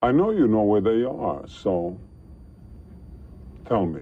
I know you know where they are, so tell me,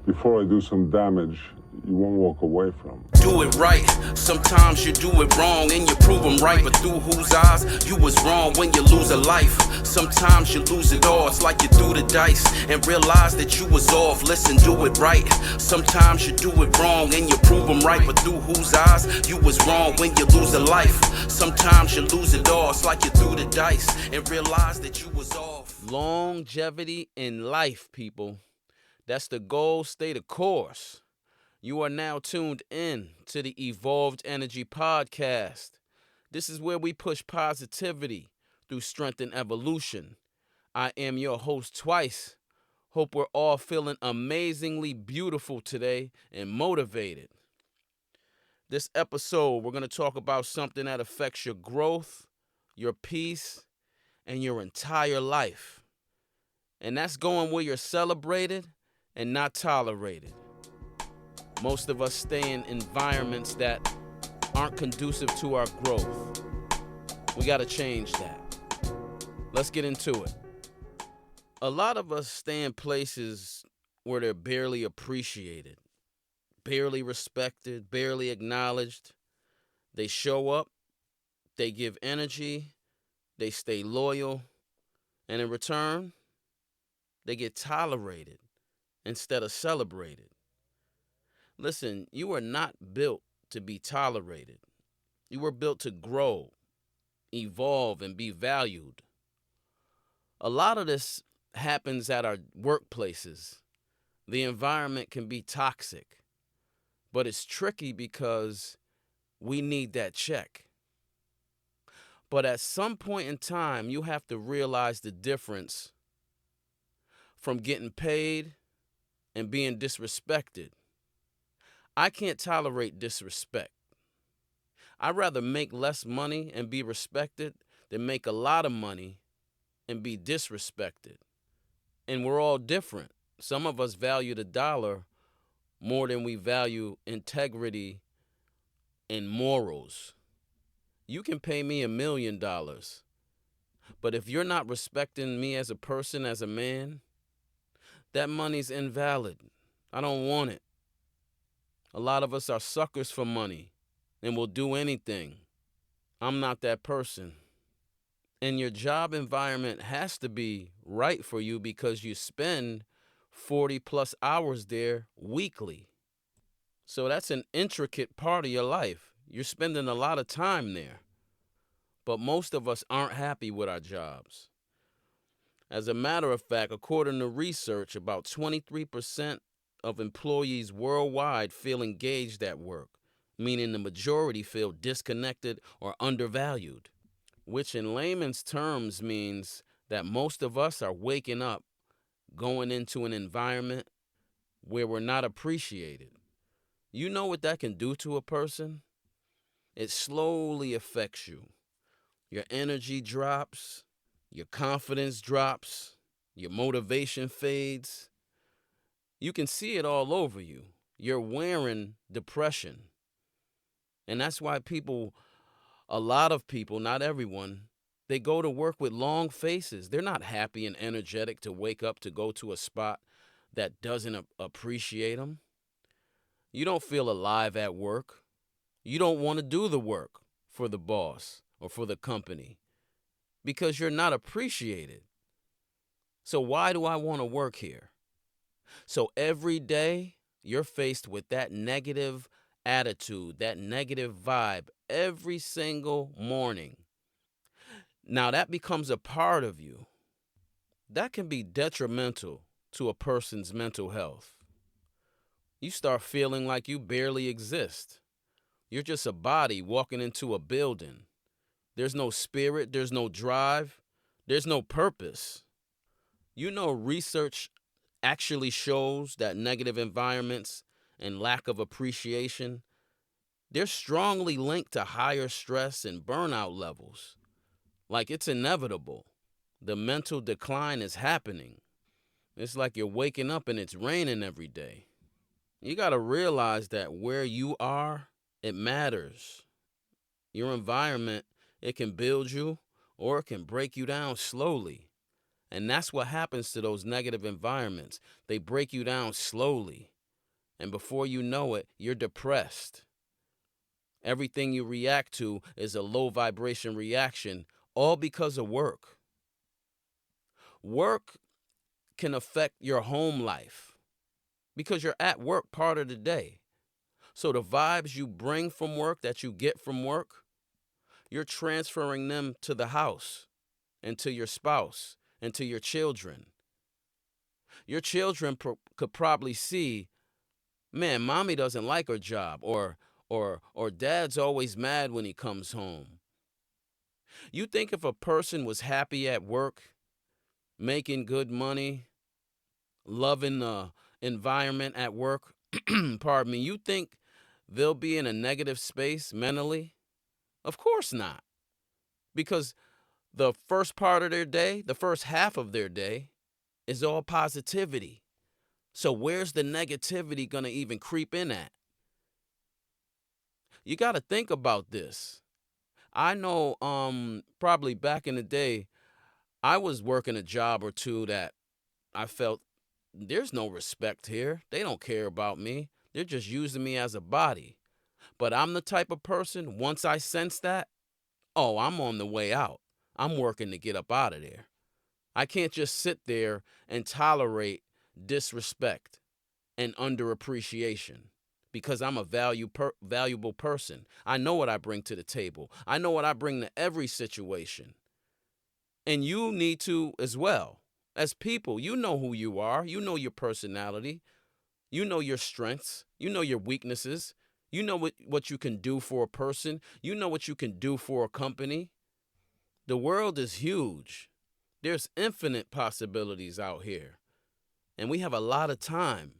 before I do some damage you won't walk away from. Do it right. Sometimes you do it wrong and you prove them right. But through whose eyes you was wrong when you lose a life? Sometimes you lose it all. It's like you threw the dice and realize that you was off. Listen, do it right. Sometimes you do it wrong and you prove them right. But through whose eyes you was wrong when you lose a life? Sometimes you lose it all. It's like you threw the dice and realize that you was off. Longevity in life, people. That's the goal. Stay the course. You are now tuned in to the Evolved Energy Podcast. This is where we push positivity through strength and evolution. I am your host, Twyce. Hope we're all feeling amazingly beautiful today and motivated. This episode, we're going to talk about something that affects your growth, your peace, and your entire life. And that's going where you're celebrated and not tolerated. Most of us stay in environments that aren't conducive to our growth. We got to change that. Let's get into it. A lot of us stay in places where they're barely appreciated, barely respected, barely acknowledged. They show up, they give energy, they stay loyal, and in return, they get tolerated instead of celebrated. Listen, you are not built to be tolerated. You were built to grow, evolve, and be valued. A lot of this happens at our workplaces. The environment can be toxic, but it's tricky because we need that check. But at some point in time, you have to realize the difference from getting paid and being disrespected. I can't tolerate disrespect. I'd rather make less money and be respected than make a lot of money and be disrespected. And we're all different. Some of us value the dollar more than we value integrity and morals. You can pay me $1 million, but if you're not respecting me as a person, as a man, that money's invalid. I don't want it. A lot of us are suckers for money and will do anything. I'm not that person. And your job environment has to be right for you because you spend 40 plus hours there weekly. So that's an intricate part of your life. You're spending a lot of time there. But most of us aren't happy with our jobs. As a matter of fact, according to research, about 23% of employees worldwide feel engaged at work, meaning the majority feel disconnected or undervalued, which in layman's terms means that most of us are waking up, going into an environment where we're not appreciated. You know what that can do to a person? It slowly affects you. Your energy drops, your confidence drops, your motivation fades. You can see it all over you. You're wearing depression. And that's why people, a lot of people, not everyone, they go to work with long faces. They're not happy and energetic to wake up to go to a spot that doesn't appreciate them. You don't feel alive at work. You don't want to do the work for the boss or for the company because you're not appreciated. So why do I want to work here? So every day you're faced with that negative attitude, that negative vibe every single morning. Now that becomes a part of you. That can be detrimental to a person's mental health. You start feeling like you barely exist. You're just a body walking into a building. There's no spirit, there's no drive, there's no purpose. You know, research actually shows that negative environments and lack of appreciation, they're strongly linked to higher stress and burnout levels. Like it's inevitable. The mental decline is happening. It's like you're waking up and it's raining every day. You got to realize that where you are, it matters. Your environment, it can build you or it can break you down slowly. And that's what happens to those negative environments. They break you down slowly. And before you know it, you're depressed. Everything you react to is a low vibration reaction, all because of work. Work can affect your home life because you're at work part of the day. So the vibes you bring from work, that you get from work, you're transferring them to the house and to your spouse and to your children. Your children could probably see, man, mommy doesn't like her job, or dad's always mad when he comes home. You think if a person was happy at work, making good money, loving the environment at work, pardon me, you think they'll be in a negative space mentally? Of course not. Because the first part of their day, the first half of their day, is all positivity. So where's the negativity going to even creep in at? You got to think about this. I know probably back in the day, I was working a job or two that I felt there's no respect here. They don't care about me. They're just using me as a body. But I'm the type of person, once I sense that, oh, I'm on the way out. I'm working to get up out of there. I can't just sit there and tolerate disrespect and underappreciation because I'm a valuable person. I know what I bring to the table. I know what I bring to every situation. And you need to as well. As people, you know who you are. You know your personality. You know your strengths. You know your weaknesses. You know what you can do for a person. You know what you can do for a company. The world is huge. There's infinite possibilities out here. And we have a lot of time.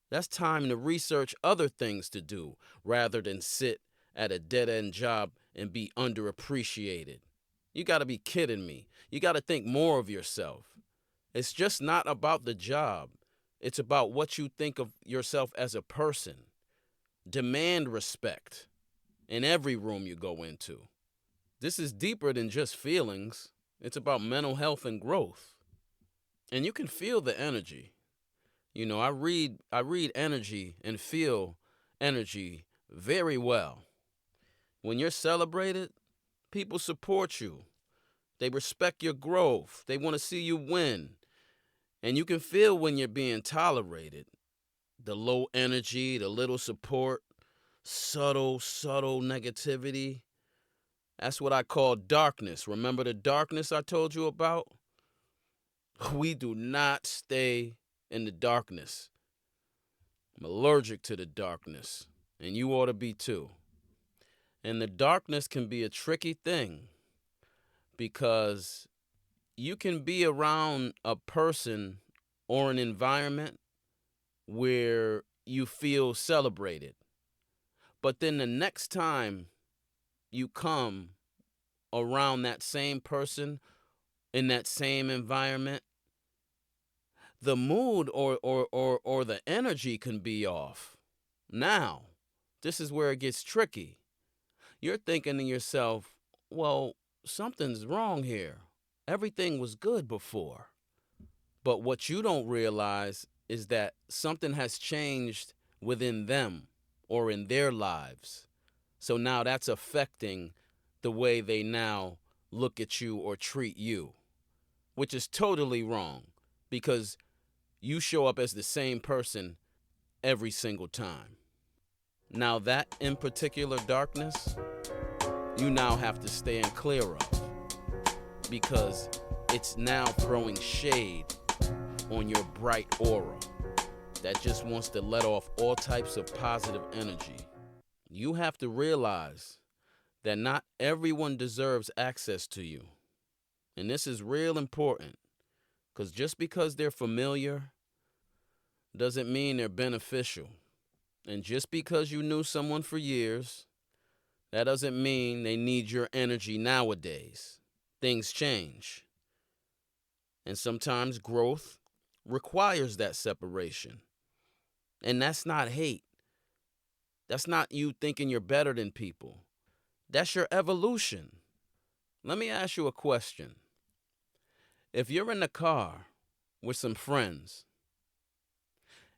That's time to research other things to do rather than sit at a dead-end job and be underappreciated. You got to be kidding me. You got to think more of yourself. It's just not about the job. It's about what you think of yourself as a person. Demand respect in every room you go into. This is deeper than just feelings. It's about mental health and growth. And you can feel the energy. You know, I read energy and feel energy very well. When you're celebrated, people support you. They respect your growth. They want to see you win. And you can feel when you're being tolerated. The low energy, the little support, subtle negativity. That's what I call darkness. Remember the darkness I told you about? We do not stay in the darkness. I'm allergic to the darkness, and you ought to be too. And the darkness can be a tricky thing because you can be around a person or an environment where you feel celebrated. But then the next time you come around that same person in that same environment, the mood or the energy can be off. Now, this is where it gets tricky. You're thinking to yourself, well, something's wrong here. Everything was good before. But what you don't realize is that something has changed within them or in their lives. So now that's affecting the way they now look at you or treat you, which is totally wrong because you show up as the same person every single time. Now that in particular darkness, you now have to stay in clear of because it's now throwing shade on your bright aura that just wants to let off all types of positive energy. You have to realize that not everyone deserves access to you. And this is real important because just because they're familiar doesn't mean they're beneficial. And just because you knew someone for years, that doesn't mean they need your energy nowadays. Things change. And sometimes growth requires that separation. And that's not hate. That's not you thinking you're better than people. That's your evolution. Let me ask you a question. If you're in the car with some friends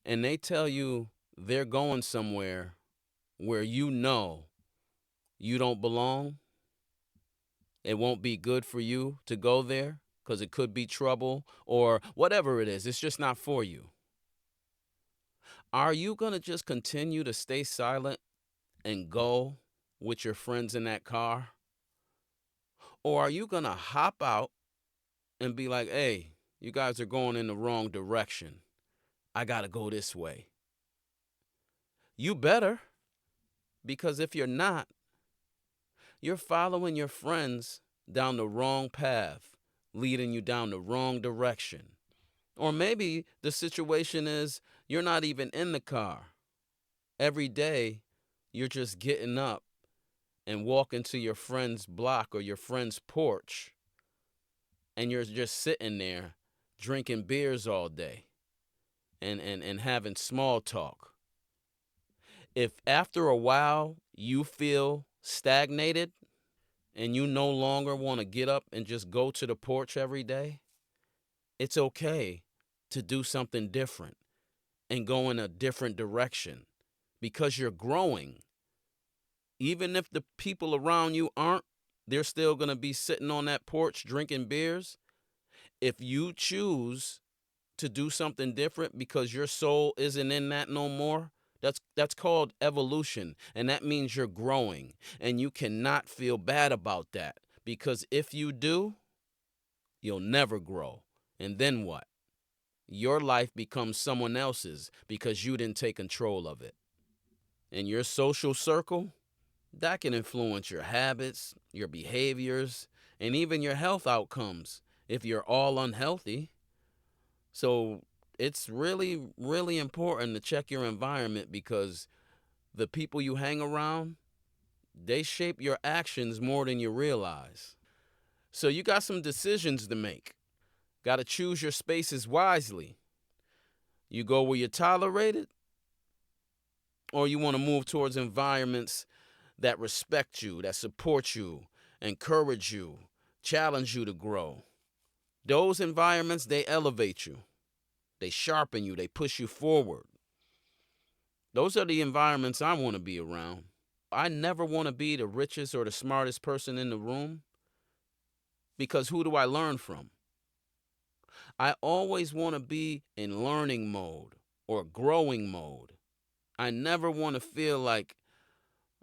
and they tell you they're going somewhere where you know you don't belong, it won't be good for you to go there because it could be trouble or whatever it is, it's just not for you. Are you going to just continue to stay silent and go with your friends in that car? Or are you going to hop out and be like, hey, you guys are going in the wrong direction. I got to go this way. You better, because if you're not, you're following your friends down the wrong path, leading you down the wrong direction. Or maybe the situation is you're not even in the car. Every day, you're just getting up and walking to your friend's block or your friend's porch, and you're just sitting there drinking beers all day and having small talk. If after a while you feel stagnated and you no longer want to get up and just go to the porch every day, it's okay to do something different and go in a different direction because you're growing. Even if the people around you aren't, they're still going to be sitting on that porch drinking beers. If you choose to do something different because your soul isn't in that no more, that's called evolution, and that means you're growing, and you cannot feel bad about that, because if you do, you'll never grow. And then what? Your life becomes someone else's because you didn't take control of it. And your social circle, that can influence your habits, your behaviors, and even your health outcomes if you're all unhealthy. So it's really, really important to check your environment, because the people you hang around, they shape your actions more than you realize. So you got some decisions to make. Got to choose your spaces wisely. You go where you're tolerated, or you want to move towards environments that respect you, that support you, encourage you, challenge you to grow. Those environments, they elevate you. They sharpen you. They push you forward. Those are the environments I want to be around. I never want to be the richest or the smartest person in the room, because who do I learn from? I always want to be in learning mode or growing mode. I never want to feel like,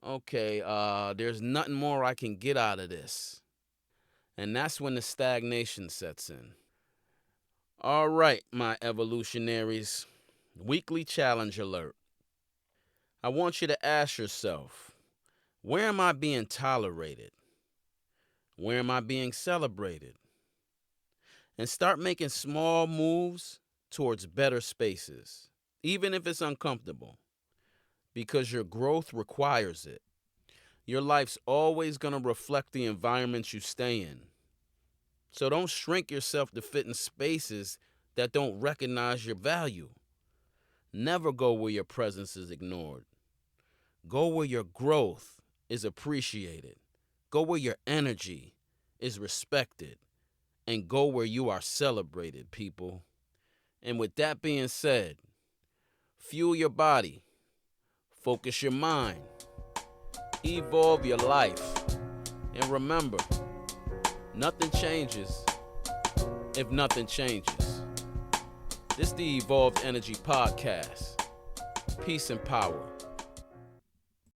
okay, there's nothing more I can get out of this. And that's when the stagnation sets in. All right, my evolutionaries, weekly challenge alert. I want you to ask yourself, where am I being tolerated? Where am I being celebrated? And start making small moves towards better spaces, even if it's uncomfortable, because your growth requires it. Your life's always going to reflect the environment you stay in. So don't shrink yourself to fit in spaces that don't recognize your value. Never go where your presence is ignored. Go where your growth is appreciated. Go where your energy is respected. And go where you are celebrated, people. And with that being said, fuel your body, focus your mind, evolve your life, and remember, nothing changes if nothing changes. This is the Evolved Energy Podcast. Peace and power.